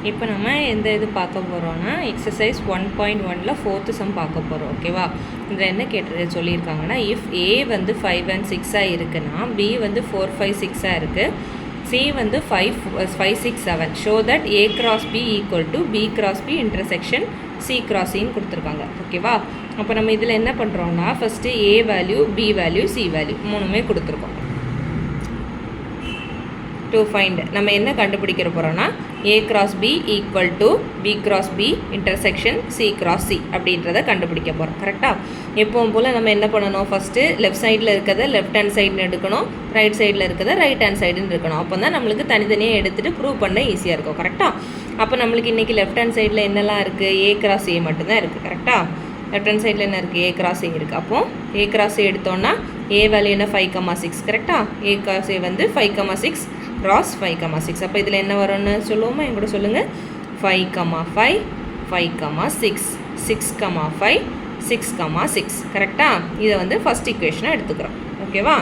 இப்போ நம்ம எந்த இது பார்க்க போகிறோன்னா எக்ஸசைஸ் 1.1ல் 4th சம் பார்க்க போகிறோம். ஓகேவா? இதில் என்ன சொல்லியிருக்காங்கன்னா, இஃப் ஏ வந்து 5 and 6 இருக்குன்னா பி வந்து 4, 5, 6 இருக்குது, சி வந்து 5, 6, 7. Show that A cross B equal to B cross B intersection C cross சின்னு கொடுத்துருக்காங்க. ஓகேவா? அப்போ நம்ம இதில் என்ன பண்ணுறோன்னா, first A value, B value, C value மூணுமே கொடுத்துருக்கோம். டு ஃபைண்ட் நம்ம என்ன கண்டுபிடிக்கிற போகிறோன்னா, A cross B equal to B cross B intersection C cross C அப்படின்றத கண்டுபிடிக்க போகிறோம். கரெக்டாக? எப்பவும் போல் நம்ம என்ன பண்ணணும், ஃபஸ்ட்டு லெஃப்ட் சைடில் இருக்கிறத லெஃப்ட் ஹேண்ட் சைடுன்னு எடுக்கணும், ரைட் சைடில் இருக்கிறத ரைட் ஹேண்ட் சைடுன்னு இருக்கணும். அப்போ தான் நம்மளுக்கு தனித்தனியாக எடுத்துகிட்டு ப்ரூவ் பண்ண ஈஸியாக இருக்கும். கரெக்டாக? அப்போ நம்மளுக்கு இன்றைக்கி லெஃப்ட் ஹேண்ட் சைடில் என்னெல்லாம் இருக்குது, ஏ கிராஸ் ஏ மட்டும்தான் இருக்குது. கரெக்டாக? லெஃப்ட் ஹேண்ட் சைடில் என்ன இருக்குது, ஏ கிராஸ் ஏ இருக்குது. அப்போது ஏ கிராஸ் ஏ எடுத்தோன்னா ஏ வேல்யூ என்ன 5,6. கரெக்டாக? ஏ கிராஸ் ஏ வந்து 5,6 கிராஸ் 5,6. அப்போ இதில் என்ன வரும்னு சொல்லுவோமா? என் கூட சொல்லுங்கள். 5,5, 5,6, 6,5, 6,6. கரெக்டாக? இதை வந்து ஃபஸ்ட் ஈக்குவேஷனாக எடுத்துக்கிறோம். ஓகேவா?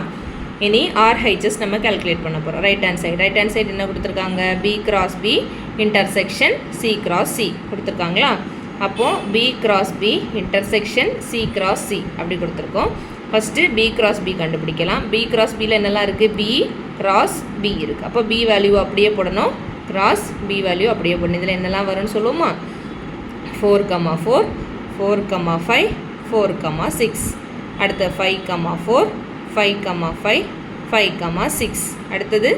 இனி ஆர்ஹெச்எஸ் நம்ம கால்குலேட் பண்ண போகிறோம். ரைட் ஹேண்ட் சைடு என்ன கொடுத்துருக்காங்க, B cross B intersection C cross C கொடுத்துருக்காங்களா? அப்போது B cross B intersection C cross C அப்படி கொடுத்துருக்கோம். ஃபஸ்ட்டு பி கிராஸ் பி கண்டுபிடிக்கலாம். பி கிராஸ் பியில் என்னெல்லாம் இருக்குது, பி கிராஸ் பி இருக்குது. அப்போ பி வேல்யூ அப்படியே போடணும், கிராஸ் பி வேல்யூ அப்படியே போடணும். இதில் என்னெல்லாம் வரும்னு சொல்லுவோமா? 4,4, 4,5, 4,6. அடுத்து 5,4, 5,5, 5,6. அடுத்தது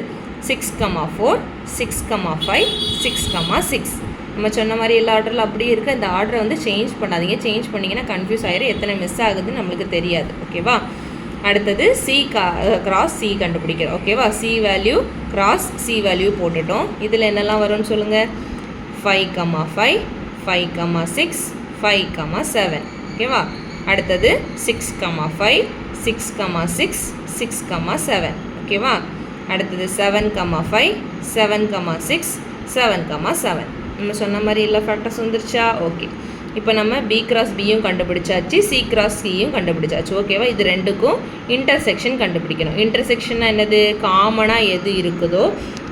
6,4, 6,5, 6,6. நம்ம சொன்ன மாதிரி எல்லா ஆர்டரில் அப்படியே இருக்குது. இந்த ஆர்டரை வந்து சேஞ்ச் பண்ணாதீங்க. சேஞ்ச் பண்ணிங்கன்னா கன்ஃபியூஸ் ஆகிடும், எத்தனை மிஸ் ஆகுதுன்னு நம்மளுக்கு தெரியாது. ஓகேவா? அடுத்தது சி கிராஸ் சி கண்டுபிடிக்கிறோம். ஓகேவா? C value cross C value போட்டுட்டோம். இதில் என்னெல்லாம் வரும்னு சொல்லுங்கள். 5,5, 5,6, 5,7. ஓகேவா? அடுத்தது 6,5, 6,6, 6,7. ஓகேவா? அடுத்தது 7,5, 7,6, 7,7. நம்ம சொன்ன மாதிரி எல்லா ஃபேக்டர்ஸ் வந்துருச்சா? ஓகே. இப்போ நம்ம பி கிராஸ் பியும் கண்டுபிடிச்சாச்சு, சி கிராஸ் சியும் கண்டுபிடிச்சாச்சு. ஓகேவா? இது ரெண்டுக்கும் இன்டர்செக்ஷன் கண்டுபிடிக்கணும். இன்டர்செக்ஷன்னா என்னது, காமனாக எது இருக்குதோ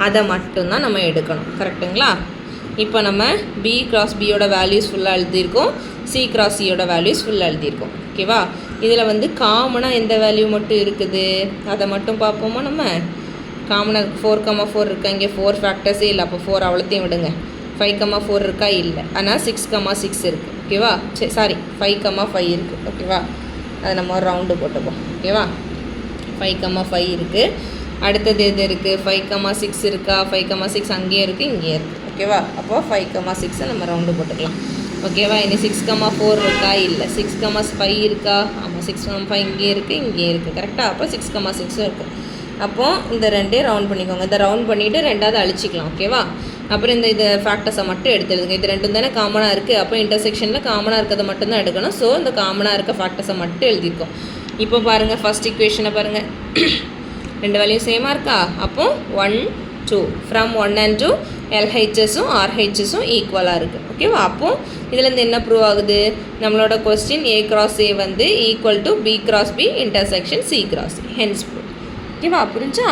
அதை மட்டும்தான் நம்ம எடுக்கணும். கரெக்டுங்களா? இப்போ நம்ம பி கிராஸ் பியோட வேல்யூஸ் ஃபுல்லாக எழுதியிருக்கோம், சி கிராஸ் சியோட வேல்யூஸ் ஃபுல்லாக எழுதியிருக்கோம். ஓகேவா? இதில் வந்து காமனாக எந்த வேல்யூ மட்டும் இருக்குது அதை மட்டும் பார்ப்போமா? நம்ம காமனாக 4,4 இருக்கா, இங்கே 4 ஃபேக்டர்ஸே இல்லை. அப்போ 4 அவ்வளோத்தையும் விடுங்க. 5,4 இருக்கா, இல்லை. ஆனால் 6,6 இருக்குது. ஓகேவா? சரி, சாரி, 5,5 இருக்குது. ஓகேவா? அதை நம்ம ஒரு ரவுண்டு போட்டுப்போம். ஓகேவா? 5,5 இருக்குது. அடுத்தது எது இருக்குது, 5,6 இருக்கா, 5,6 அங்கேயே இருக்குது, இங்கேயே இருக்குது. ஓகேவா? அப்போது 5,6 நம்ம ரவுண்டு போட்டுக்கலாம். ஓகேவா? இனி 6,4 இருக்கா, இல்லை. 6,5 இருக்கா, ஆமாம். 6,5 இங்கேயே இருக்குது, இங்கேயே இருக்குது. கரெக்டாக? அப்போ 6,6 இருக்கும். அப்போது இந்த ரெண்டே ரவுண்ட் பண்ணிக்கோங்க. இதை ரவுண்ட் பண்ணிவிட்டு ரெண்டாவது அழிச்சிக்கலாம். ஓகேவா? அப்புறம் இந்த ஃபேக்டர்ஸை மட்டும் எடுத்துடுங்க. இது ரெண்டும் தானே காமனாக இருக்குது. அப்போ இன்டர்செக்ஷனில் காமனாக இருக்கிறத மட்டும்தான் எடுக்கணும். ஸோ இந்த காமனாக இருக்க ஃபேக்டர்ஸை மட்டும் எழுதியிருக்கோம். இப்போ பாருங்கள், ஃபஸ்ட் ஈக்குவேஷனை பாருங்கள். ரெண்டு வேல்யூ சேமாக இருக்கா? அப்போது 1, 2 ஃப்ரம் 1 and 2 எல்ஹெச்எஸும் ஆர்ஹெச்எஸும் ஈக்குவலாக இருக்குது. ஓகேவா? அப்போது இதுலேருந்து என்ன ப்ரூவ் ஆகுது, நம்மளோட கொஸ்டின் ஏ கிராஸ் ஏ வந்து equal to B cross B intersection C cross C. Hence prove. ஓகேவா? புரிஞ்சா?